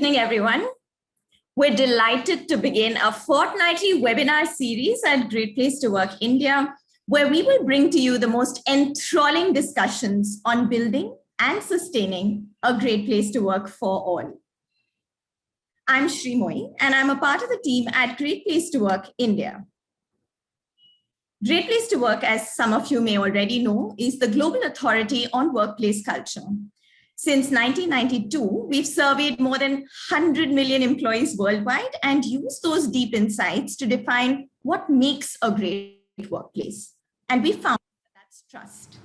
evening, everyone. We're delighted to begin a fortnightly webinar series at Great Place to Work India, where we will bring to you the most enthralling discussions on building and sustaining a great place to work for all. I'm Srimoy, and I'm a part of the team at Great Place to Work India. Great Place to Work, as some of you may already know, is the global authority on workplace culture. Since 1992, we've surveyed more than 100 million employees worldwide and used those deep insights to define what makes a great workplace. And we found that's trust.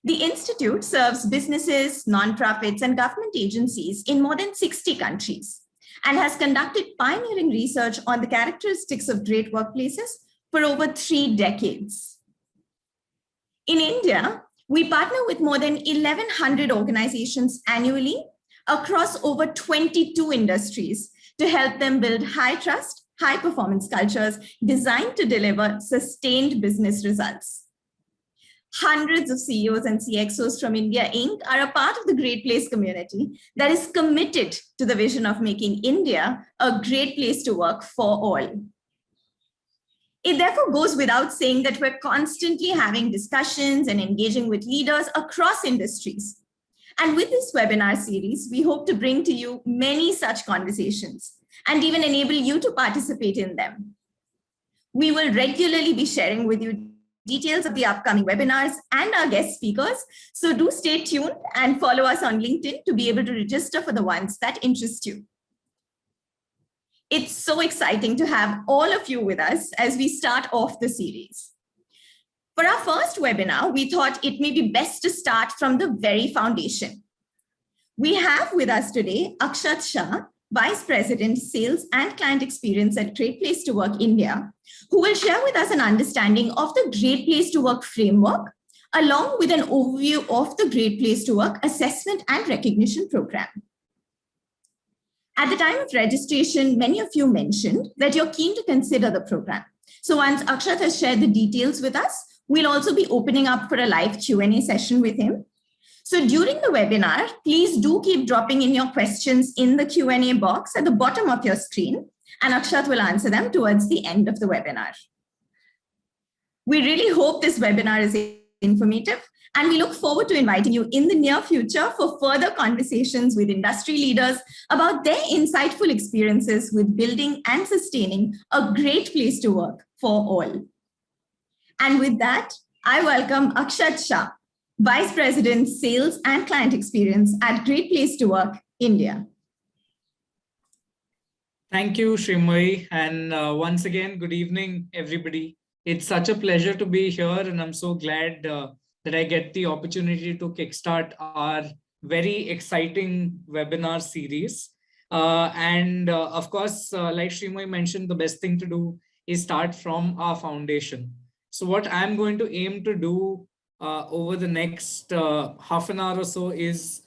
The Institute serves businesses, nonprofits, and government agencies in more than 60 countries and has conducted pioneering research on the characteristics of great workplaces for over 3 decades. In India, we partner with more than 1,100 organizations annually across over 22 industries to help them build high trust, high performance cultures designed to deliver sustained business results. Hundreds of CEOs and CXOs from India Inc. are a part of the Great Place community that is committed to the vision of making India a great place to work for all. It therefore goes without saying that we're constantly having discussions and engaging with leaders across industries. And with this webinar series, we hope to bring to you many such conversations and even enable you to participate in them. We will regularly be sharing with you details of the upcoming webinars and our guest speakers. So do stay tuned and follow us on LinkedIn to be able to register for the ones that interest you. It's so exciting to have all of you with us as we start off the series. For our first webinar, we thought it may be best to start from the very foundation. We have with us today Akshat Shah, Vice President, Sales and Client Experience at Great Place to Work India, who will share with us an understanding of the Great Place to Work framework, along with an overview of the Great Place to Work assessment and recognition program. At the time of registration, many of you mentioned that you're keen to consider the program. So once Akshat has shared the details with us, we'll also be opening up for a live Q&A session with him. So during the webinar, please do keep dropping in your questions in the Q&A box at the bottom of your screen, and Akshat will answer them towards the end of the webinar. We really hope this webinar is informative, and we look forward to inviting you in the near future for further conversations with industry leaders about their insightful experiences with building and sustaining a great place to work for all. And with that, I welcome Akshat Shah, Vice President, Sales and Client Experience at Great Place to Work, India. Thank you, Srimoy. And once again, good evening, everybody. It's such a pleasure to be here, and I'm so glad that I get the opportunity to kickstart our very exciting webinar series. Of course, like Srimoy mentioned, the best thing to do is start from our foundation. So what I'm going to aim to do over the next half an hour or so is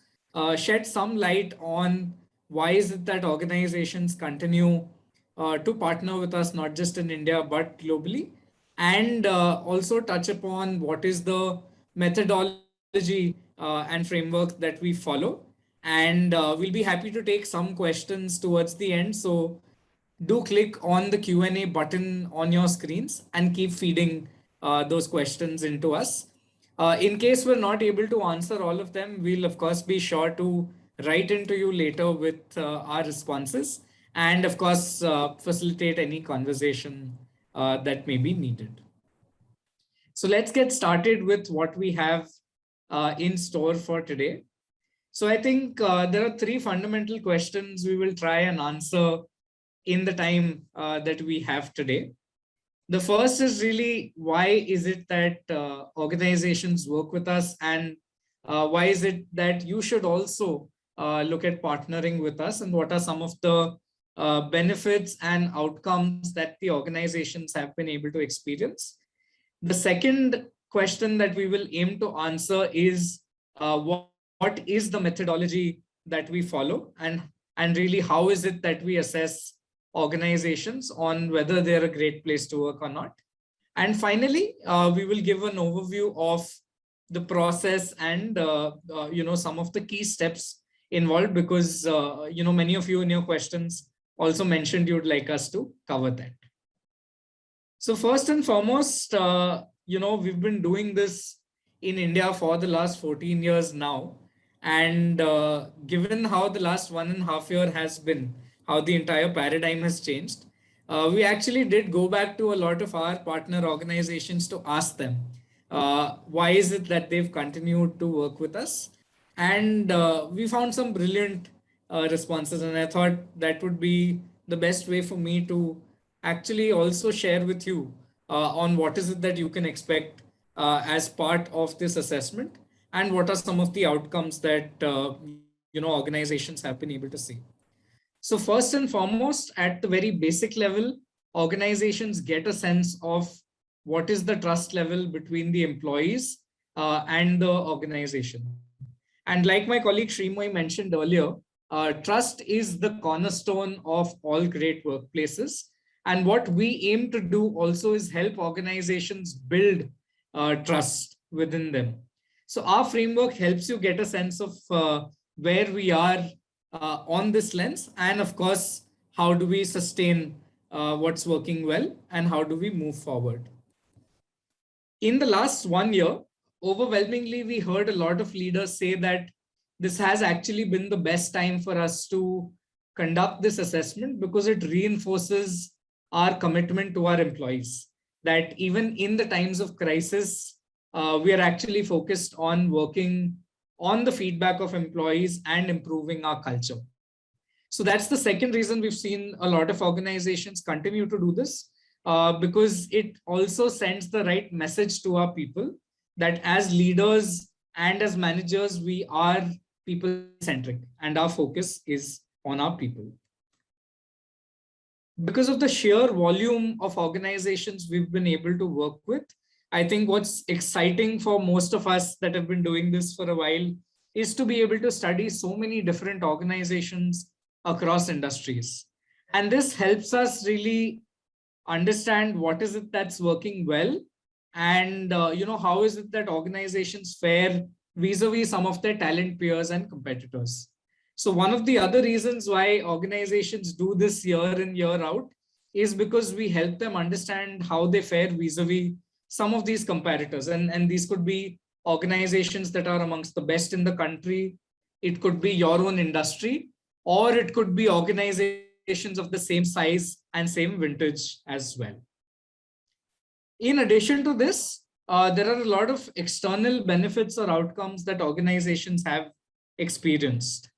shed some light on why is it that organizations continue to partner with us, not just in India, but globally, and also touch upon what is the methodology and framework that we follow. And we'll be happy to take some questions towards the end. So do click on the Q&A button on your screens and keep feeding those questions into us. In case we're not able to answer all of them, we'll of course be sure to write into you later with our responses, and of course facilitate any conversation that may be needed. So let's get started with what we have in store for today. So I think there are 3 fundamental questions we will try and answer in the time that we have today. The first is really, why is it that organizations work with us, and why is it that you should also look at partnering with us, and what are some of the benefits and outcomes that the organizations have been able to experience. The second question that we will aim to answer is what is the methodology that we follow, and really how is it that we assess organizations on whether they're a great place to work or not. And finally, we will give an overview of the process and some of the key steps involved because, many of you in your questions also mentioned you'd like us to cover that. So first and foremost, we've been doing this in India for the last 14 years now. And given how the last 1.5 years has been, how the entire paradigm has changed, we actually did go back to a lot of our partner organizations to ask them, why is it that they've continued to work with us? And we found some brilliant responses. And I thought that would be the best way for me to actually also share with you on what is it that you can expect as part of this assessment, and what are some of the outcomes that organizations have been able to see. So first and foremost, at the very basic level, organizations get a sense of what is the trust level between the employees and the organization. And like my colleague Srimoy mentioned earlier, trust is the cornerstone of all great workplaces. And what we aim to do also is help organizations build trust within them. So our framework helps you get a sense of where we are on this lens, and of course, how do we sustain what's working well and how do we move forward. In the last 1 year, overwhelmingly, we heard a lot of leaders say that this has actually been the best time for us to conduct this assessment because it reinforces our commitment to our employees, that even in the times of crisis, we are actually focused on working on the feedback of employees and improving our culture. So that's the second reason we've seen a lot of organizations continue to do this, because it also sends the right message to our people that as leaders and as managers, we are people-centric and our focus is on our people. Because of the sheer volume of organizations we've been able to work with, I think what's exciting for most of us that have been doing this for a while is to be able to study so many different organizations across industries. And this helps us really understand what is it that's working well, and how is it that organizations fare vis-a-vis some of their talent peers and competitors. So one of the other reasons why organizations do this year in, year out is because we help them understand how they fare vis-a-vis some of these competitors. And these could be organizations that are amongst the best in the country. It could be your own industry, or it could be organizations of the same size and same vintage as well. In addition to this, there are a lot of external benefits or outcomes that organizations have experienced.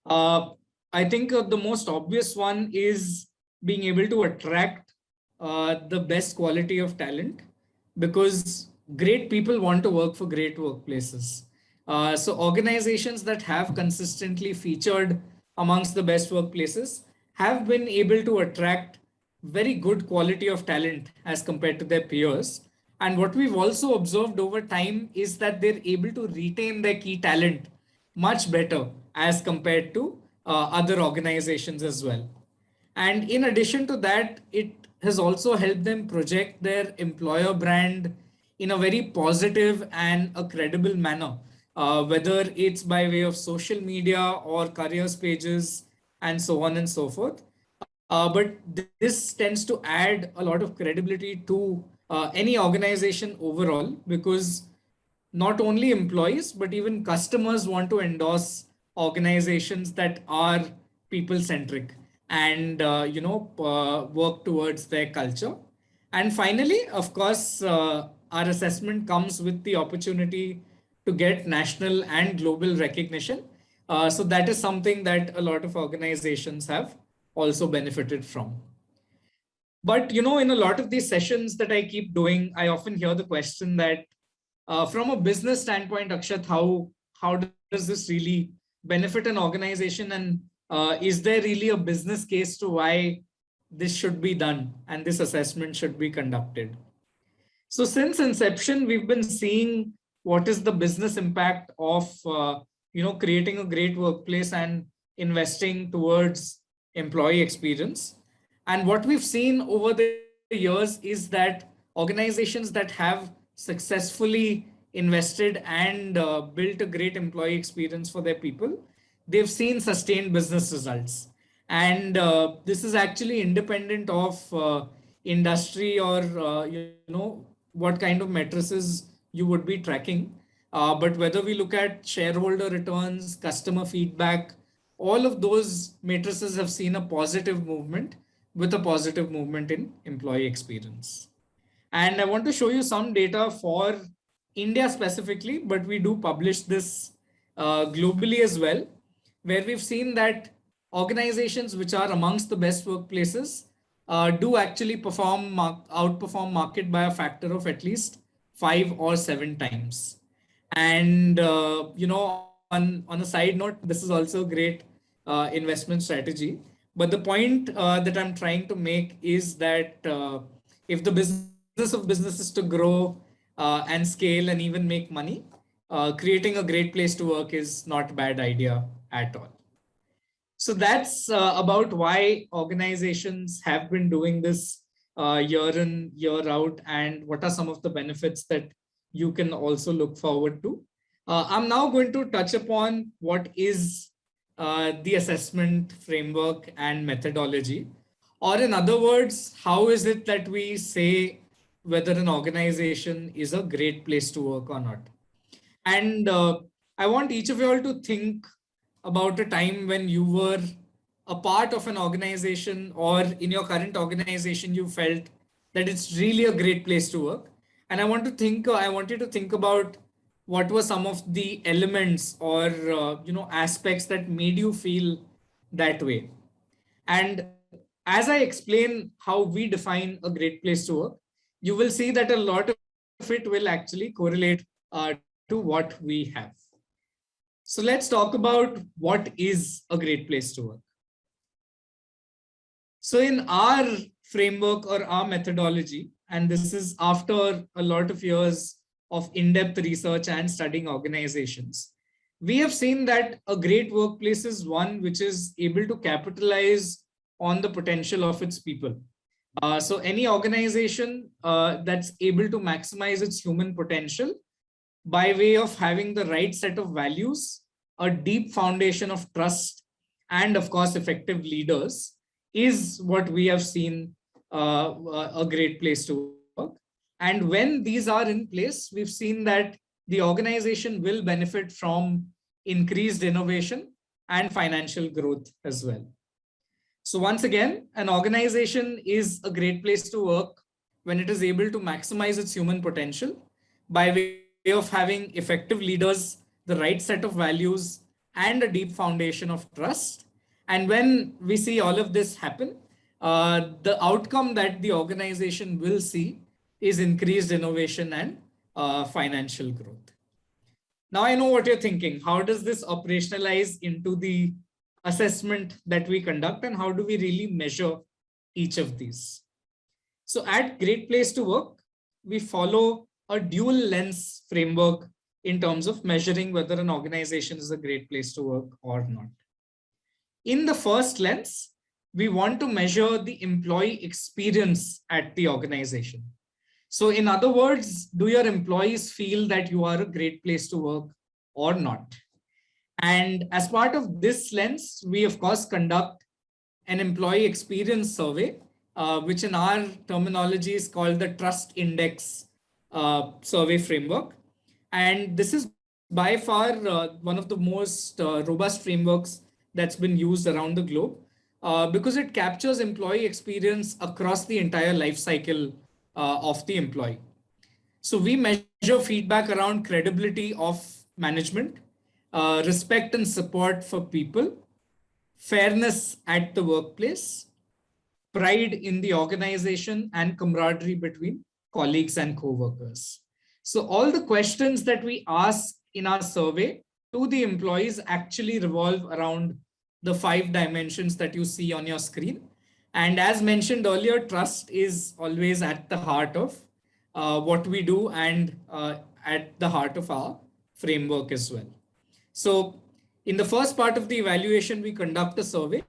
I think the most obvious one is being able to attract the best quality of talent, because great people want to work for great workplaces. So organizations that have consistently featured amongst the best workplaces have been able to attract very good quality of talent as compared to their peers. And what we've also observed over time is that they're able to retain their key talent much better as compared to other organizations as well. And in addition to that, it has also helped them project their employer brand in a very positive and a credible manner, whether it's by way of social media or careers pages and so on and so forth. But this tends to add a lot of credibility to any organization overall, because not only employees, but even customers want to endorse organizations that are people-centric and work towards their culture. And finally, of course, our assessment comes with the opportunity to get national and global recognition. So that is something that a lot of organizations have also benefited from. But in a lot of these sessions that I keep doing, I often hear the question that from a business standpoint, Akshat, how does this really benefit an organization, and is there really a business case to why this should be done and this assessment should be conducted? So since inception, we've been seeing what is the business impact of creating a great workplace and investing towards employee experience. And what we've seen over the years is that organizations that have successfully invested and built a great employee experience for their people, they've seen sustained business results. And this is actually independent of industry or, what kind of matrices you would be tracking. But whether we look at shareholder returns, customer feedback, all of those matrices have seen a positive movement with a positive movement in employee experience. And I want to show you some data for India specifically, but we do publish this globally as well, where we've seen that organizations which are amongst the best workplaces do actually outperform market by a factor of at least 5 or 7 times. And on a side note, this is also a great investment strategy. But the point that I'm trying to make is that if the business of businesses to grow and scale and even make money, creating a great place to work is not a bad idea at all. So that's about why organizations have been doing this year in, year out, and what are some of the benefits that you can also look forward to. I'm now going to touch upon what is the assessment framework and methodology, or in other words, how is it that we say whether an organization is a great place to work or not. And I want each of you all to think about a time when you were a part of an organization, or in your current organization, you felt that it's really a great place to work. And I want you to think about what were some of the elements or aspects that made you feel that way. And as I explain how we define a great place to work, you will see that a lot of it will actually correlate to what we have. So let's talk about what is a great place to work. So in our framework or our methodology, and this is after a lot of years of in-depth research and studying organizations, we have seen that a great workplace is one which is able to capitalize on the potential of its people. So any organization that's able to maximize its human potential by way of having the right set of values, a deep foundation of trust, and of course, effective leaders is what we have seen a great place to work. And when these are in place, we've seen that the organization will benefit from increased innovation and financial growth as well. So once again, an organization is a great place to work when it is able to maximize its human potential by way of having effective leaders, the right set of values, and a deep foundation of trust. And when we see all of this happen, the outcome that the organization will see is increased innovation and financial growth. Now I know what you're thinking. How does this operationalize into the assessment that we conduct, and how do we really measure each of these? So at Great Place to Work, we follow a dual lens framework in terms of measuring whether an organization is a great place to work or not. In the first lens, we want to measure the employee experience at the organization. So in other words, do your employees feel that you are a great place to work or not? And as part of this lens, we of course conduct an employee experience survey, which in our terminology is called the Trust Index survey framework. And this is by far one of the most robust frameworks that's been used around the globe because it captures employee experience across the entire life cycle of the employee. So we measure feedback around credibility of management, respect and support for people, fairness at the workplace, pride in the organization, and camaraderie between colleagues and co-workers. So all the questions that we ask in our survey to the employees actually revolve around the 5 dimensions that you see on your screen. And as mentioned earlier, trust is always at the heart of what we do and at the heart of our framework as well. So in the first part of the evaluation, we conduct a survey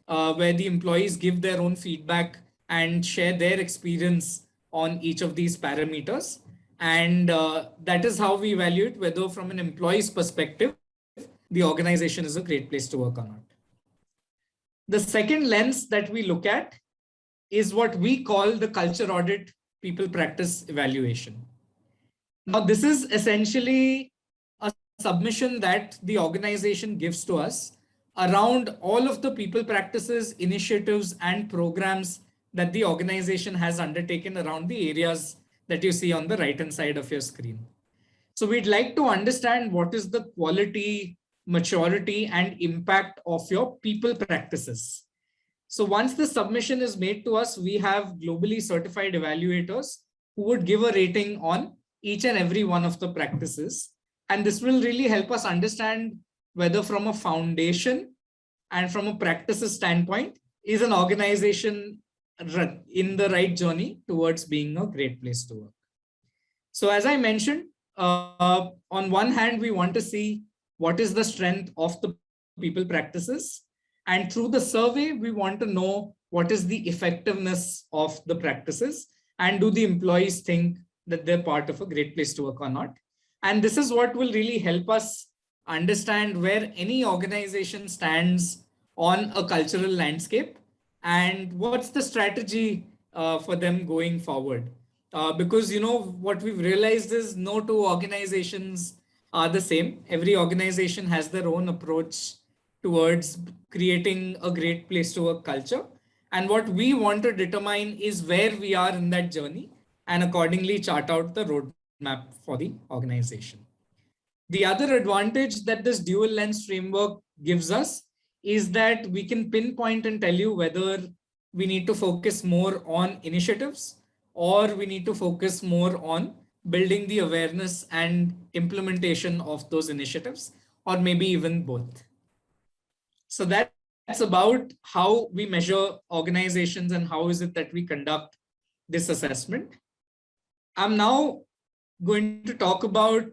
where the employees give their own feedback and share their experience on each of these parameters. And that is how we evaluate whether from an employee's perspective, the organization is a great place to work or not. The second lens that we look at is what we call the culture audit people practice evaluation. Now, this is essentially a submission that the organization gives to us around all of the people practices, initiatives, and programs that the organization has undertaken around the areas that you see on the right-hand side of your screen. So we'd like to understand what is the quality, maturity, and impact of your people practices. So once the submission is made to us, we have globally certified evaluators who would give a rating on each and every one of the practices. And this will really help us understand whether from a foundation and from a practices standpoint, is an organization in the right journey towards being a great place to work. So as I mentioned, on one hand, we want to see what is the strength of the people practices. And through the survey, we want to know what is the effectiveness of the practices and do the employees think that they're part of a great place to work or not. And this is what will really help us understand where any organization stands on a cultural landscape and what's the strategy for them going forward. Because, you know, what we've realized is no two organizations are the same. Every organization has their own approach towards creating a great place to work culture. And what we want to determine is where we are in that journey and accordingly chart out the roadmap for the organization. The other advantage that this dual lens framework gives us is that we can pinpoint and tell you whether we need to focus more on initiatives or we need to focus more on building the awareness and implementation of those initiatives, or maybe even both. So that's about how we measure organizations and how is it that we conduct this assessment. I'm now going to talk about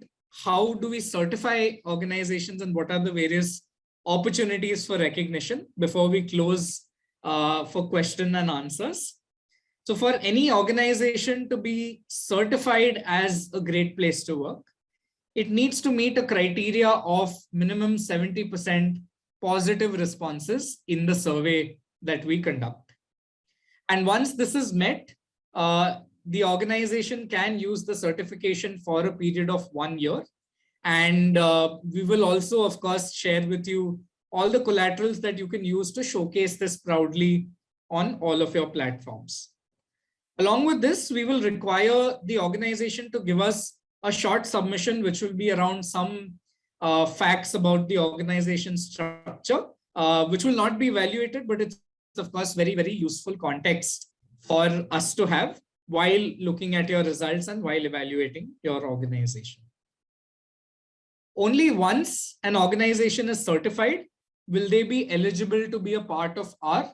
how do we certify organizations and what are the various opportunities for recognition before we close for question and answers. So for any organization to be certified as a great place to work, it needs to meet a criteria of minimum 70% positive responses in the survey that we conduct. And once this is met, the organization can use the certification for a period of 1 year. And we will also, of course, share with you all the collaterals that you can use to showcase this proudly on all of your platforms. Along with this, we will require the organization to give us a short submission, which will be around some facts about the organization structure, which will not be evaluated, but it's of course very, very useful context for us to have while looking at your results and while evaluating your organization. Only once an organization is certified will they be eligible to be a part of our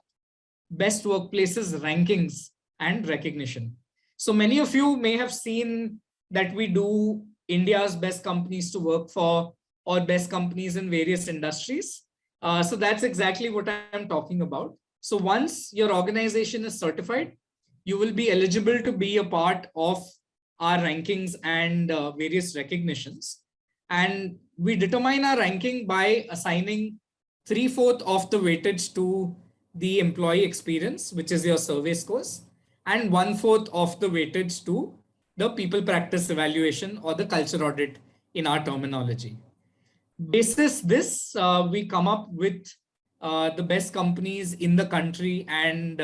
best workplaces rankings and recognition. So many of you may have seen that we do India's best companies to work for or best companies in various industries. So that's exactly what I'm talking about. So once your organization is certified, you will be eligible to be a part of our rankings and various recognitions. And we determine our ranking by assigning 3/4 of the weightage to the employee experience, which is your survey scores, and 1/4 of the weightage to the people practice evaluation or the culture audit in our terminology. Basis this, we come up with the best companies in the country and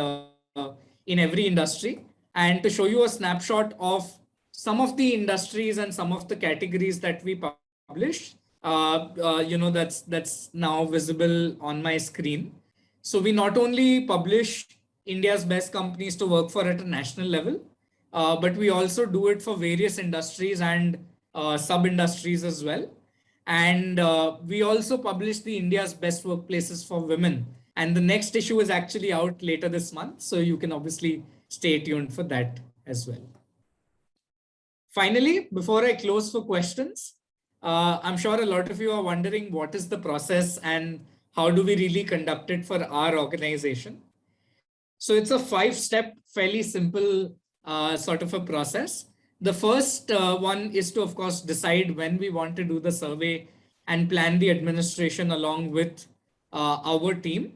in every industry. And to show you a snapshot of some of the industries and some of the categories that we publish, that's now visible on my screen. So we not only publish India's best companies to work for at a national level, but we also do it for various industries and sub-industries as well. And we also publish the India's best workplaces for women. And the next issue is actually out later this month. So you can obviously stay tuned for that as well. Finally, before I close for questions, I'm sure a lot of you are wondering what is the process and how do we really conduct it for our organization? So it's a 5-step, fairly simple sort of a process. The first one is to, of course, decide when we want to do the survey and plan the administration along with our team.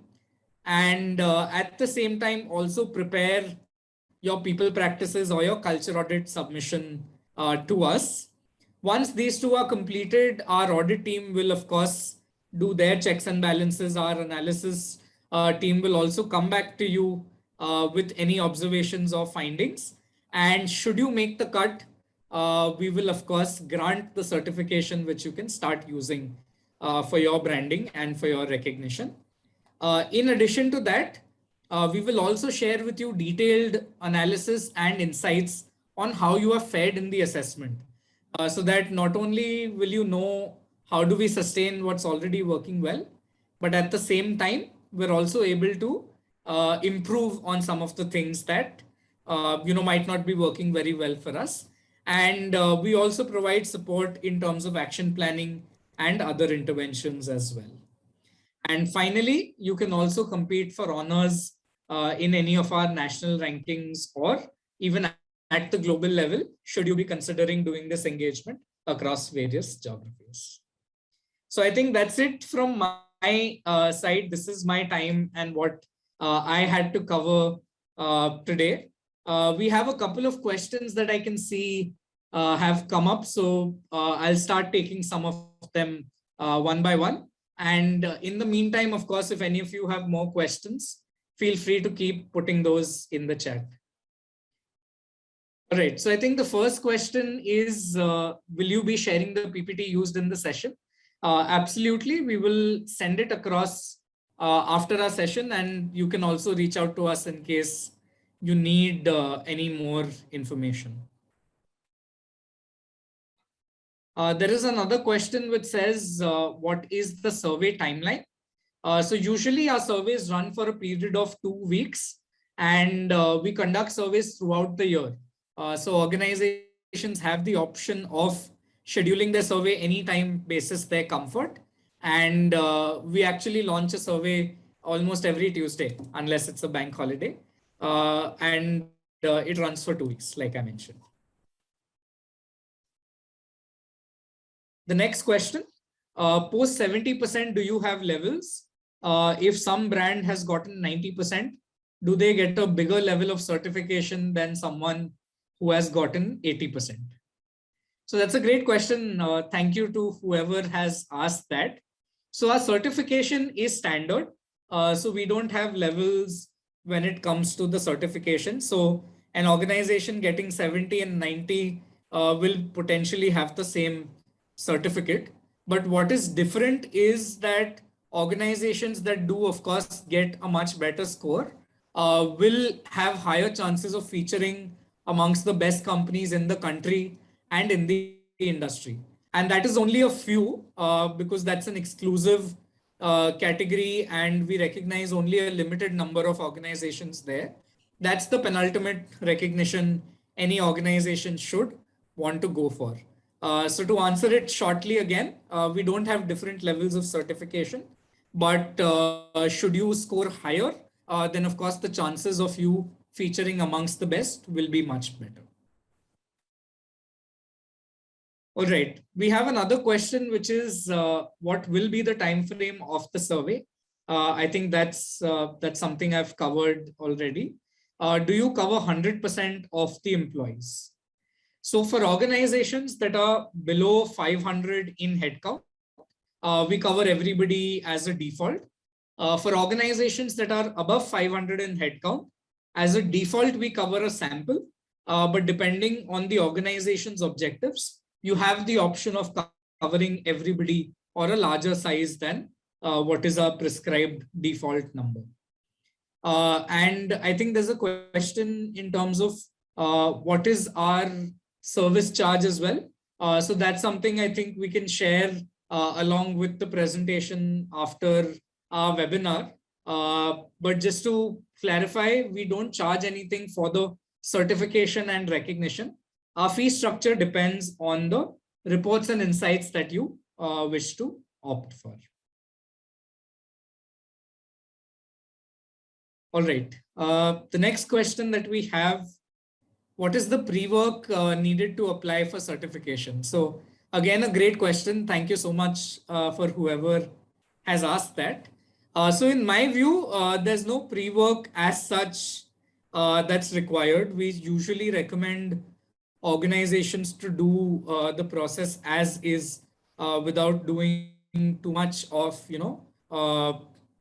And at the same time, also prepare your people practices or your culture audit submission to us. Once these two are completed, our audit team will, of course, do their checks and balances. Our analysis team will also come back to you with any observations or findings. And should you make the cut, we will, of course, grant the certification which you can start using for your branding and for your recognition. In addition to that, we will also share with you detailed analysis and insights on how you are fared in the assessment. So that not only will you know how do we sustain what's already working well, but at the same time, we're also able to improve on some of the things that might not be working very well for us. And we also provide support in terms of action planning and other interventions as well. And finally, you can also compete for honors in any of our national rankings or even at the global level, should you be considering doing this engagement across various geographies. So I think that's it from my side. This is my time and what I had to cover today. We have a couple of questions that I can see have come up. So I'll start taking some of them one by one. And in the meantime, of course, if any of you have more questions, feel free to keep putting those in the chat. All right, so I think the first question is, will you be sharing the PPT used in the session? Absolutely, we will send it across after our session, and you can also reach out to us in case you need any more information. There is another question which says, what is the survey timeline? So usually our surveys run for a period of 2 weeks, and we conduct surveys throughout the year. So organizations have the option of scheduling their survey anytime basis their comfort. And we actually launch a survey almost every Tuesday, unless it's a bank holiday. And it runs for 2 weeks, like I mentioned. The next question, post 70%, do you have levels? If some brand has gotten 90%, do they get a bigger level of certification than someone who has gotten 80%? So that's a great question. Thank you to whoever has asked that. So our certification is standard. So we don't have levels when it comes to the certification. So an organization getting 70 and 90 will potentially have the same certificate. But what is different is that organizations that do, of course, get a much better score will have higher chances of featuring amongst the best companies in the country and in the industry. And that is only a few because that's an exclusive category and we recognize only a limited number of organizations there. That's the penultimate recognition any organization should want to go for. So to answer it shortly again, we don't have different levels of certification, but should you score higher, then of course the chances of you featuring amongst the best will be much better. All right, we have another question, which is what will be the time frame of the survey? I think that's something I've covered already. Do you cover 100% of the employees? So for organizations that are below 500 in headcount, we cover everybody as a default. For organizations that are above 500 in headcount, as a default, we cover a sample, but depending on the organization's objectives, you have the option of covering everybody or a larger size than what is our prescribed default number. And I think there's a question in terms of what is our service charge as well. So that's something I think we can share along with the presentation after our webinar. But just to clarify, we don't charge anything for the certification and recognition. Our fee structure depends on the reports and insights that you wish to opt for. All right. The next question that we have, what is the pre-work needed to apply for certification? So Again, a great question. Thank you so much for whoever has asked that. So in my view, there's no pre-work as such that's required. We usually recommend organizations to do the process as is without doing too much of,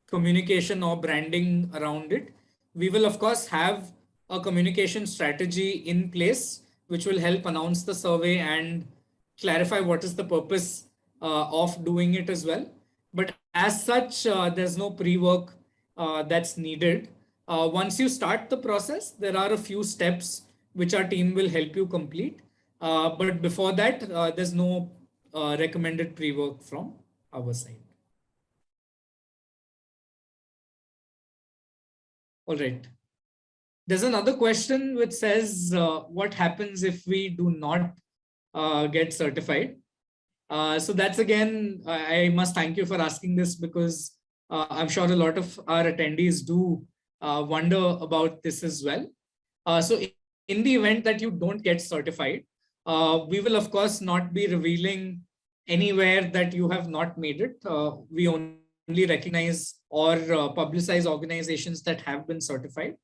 communication or branding around it. We will, of course, have a communication strategy in place, which will help announce the survey and clarify what is the purpose of doing it as well. But as such, there's no pre-work that's needed. Once you start the process, there are a few steps which our team will help you complete. But before that, there's no recommended pre-work from our side. All right. There's another question which says, what happens if we do not get certified? So that's again, I must thank you for asking this, because I'm sure a lot of our attendees do wonder about this as well. So in the event that you don't get certified, we will of course not be revealing anywhere that you have not made it. We only recognize or publicize organizations that have been certified.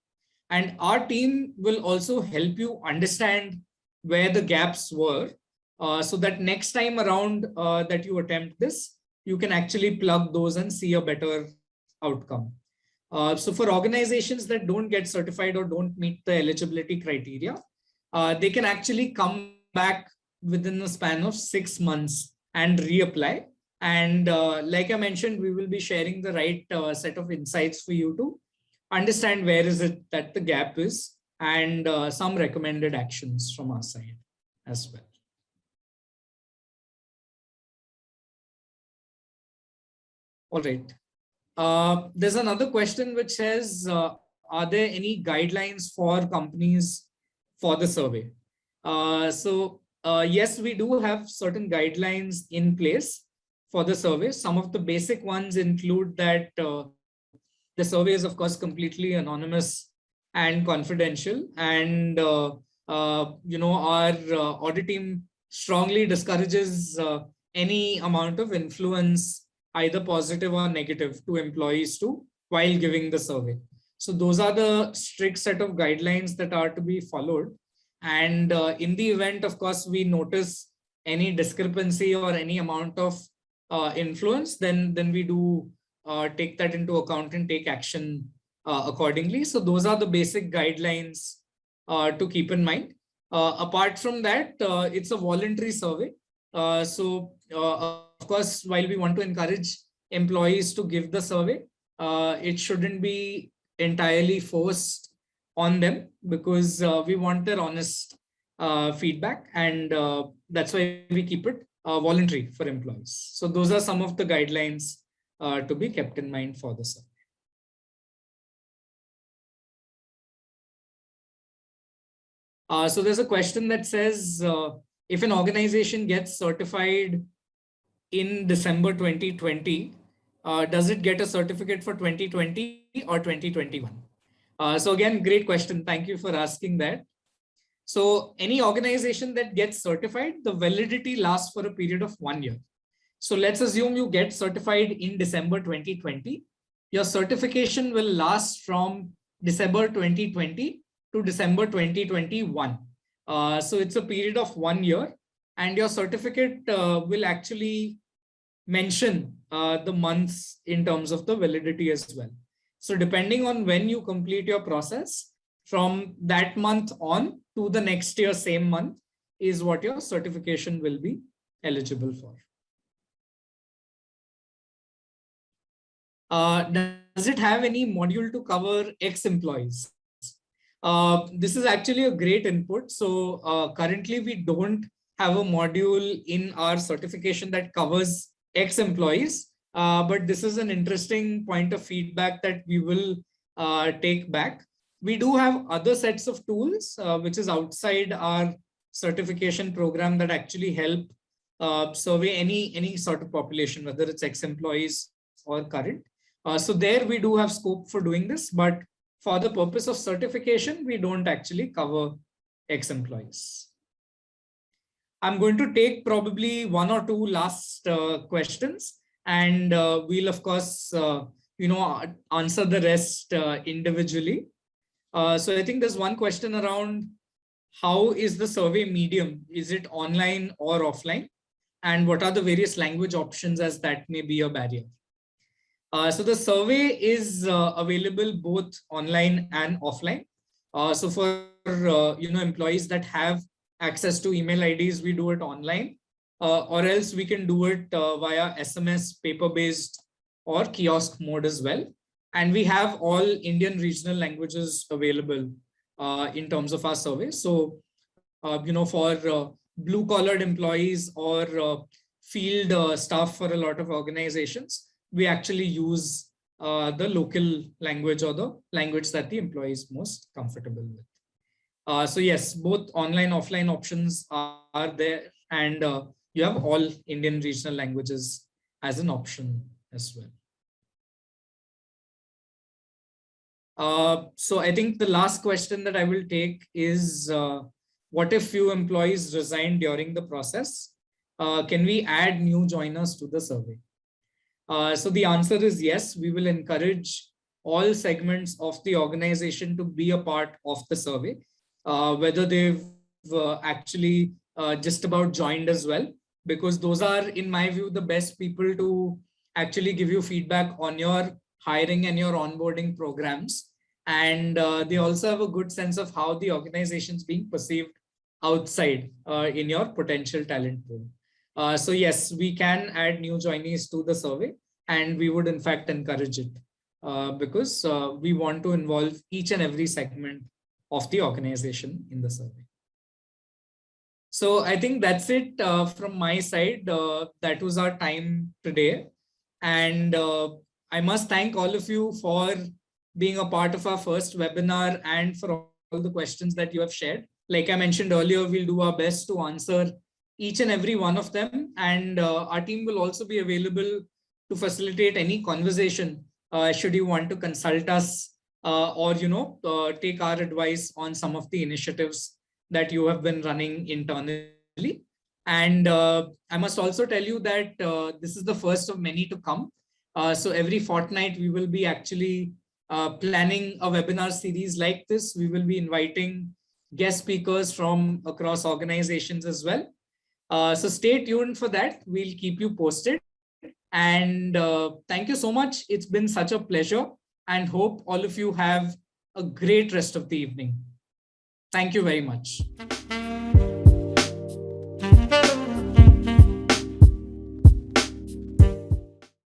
And our team will also help you understand where the gaps were, so that next time around that you attempt this, you can actually plug those and see a better outcome. So for organizations that don't get certified or don't meet the eligibility criteria, they can actually come back within the span of 6 months and reapply. And like I mentioned, we will be sharing the right set of insights for you to understand where is it that the gap is, and some recommended actions from our side as well. All right. There's another question which says, are there any guidelines for companies for the survey? Yes, we do have certain guidelines in place for the survey. Some of the basic ones include that the survey is, of course, completely anonymous and confidential. And, our audit team strongly discourages any amount of influence, either positive or negative, to employees while giving the survey. So those are the strict set of guidelines that are to be followed. And in the event, of course, we notice any discrepancy or any amount of influence, then we do take that into account and take action accordingly. So those are the basic guidelines to keep in mind. Apart from that, it's a voluntary survey. Of course, while we want to encourage employees to give the survey, it shouldn't be entirely forced on them, because we want their honest feedback, and that's why we keep it voluntary for employees. So those are some of the guidelines to be kept in mind for the survey. So there's a question that says, if an organization gets certified in December 2020, does it get a certificate for 2020 or 2021? So again, great question. Thank you for asking that. So any organization that gets certified, the validity lasts for a period of 1 year. So let's assume you get certified in December 2020. Your certification will last from December 2020 to December 2021. So it's a period of 1 year, and your certificate will actually mention the months in terms of the validity as well. So depending on when you complete your process, from that month on to the next year, same month, is what your certification will be eligible for. Does it have any module to cover ex-employees? This is actually a great input. So currently we don't have a module in our certification that covers ex-employees, but this is an interesting point of feedback that we will take back. We do have other sets of tools, which is outside our certification program, that actually help survey any sort of population, whether it's ex-employees or current. So there we do have scope for doing this, but for the purpose of certification, we don't actually cover ex-employees. I'm going to take probably one or two last questions, and we'll of course, answer the rest individually. So I think there's one question around how is the survey medium? Is it online or offline? And what are the various language options, as that may be a barrier? So the survey is available both online and offline. So for employees that have access to email IDs, we do it online, or else we can do it via SMS, paper-based, or kiosk mode as well. And we have all Indian regional languages available in terms of our survey. So, for blue-collared employees or field staff for a lot of organizations, we actually use the local language or the language that the employee is most comfortable with. So yes, both online, offline options are there, and you have all Indian regional languages as an option as well. So I think the last question that I will take is, what if few employees resign during the process? Can we add new joiners to the survey? So the answer is yes. We will encourage all segments of the organization to be a part of the survey, whether they've actually just about joined as well, because those are, in my view, the best people to actually give you feedback on your hiring and your onboarding programs. And they also have a good sense of how the organization is being perceived outside in your potential talent pool. So yes, we can add new joinees to the survey, and we would in fact encourage it because we want to involve each and every segment of the organization in the survey. So I think that's it from my side. That was our time today. And I must thank all of you for being a part of our first webinar and for all the questions that you have shared. Like I mentioned earlier, we'll do our best to answer each and every one of them. And our team will also be available to facilitate any conversation should you want to consult us or take our advice on some of the initiatives that you have been running internally. And I must also tell you that this is the first of many to come. So every fortnight, we will be actually planning a webinar series like this. We will be inviting guest speakers from across organizations as well. So stay tuned for that. We'll keep you posted. And thank you so much. It's been such a pleasure, and hope all of you have a great rest of the evening. Thank you very much.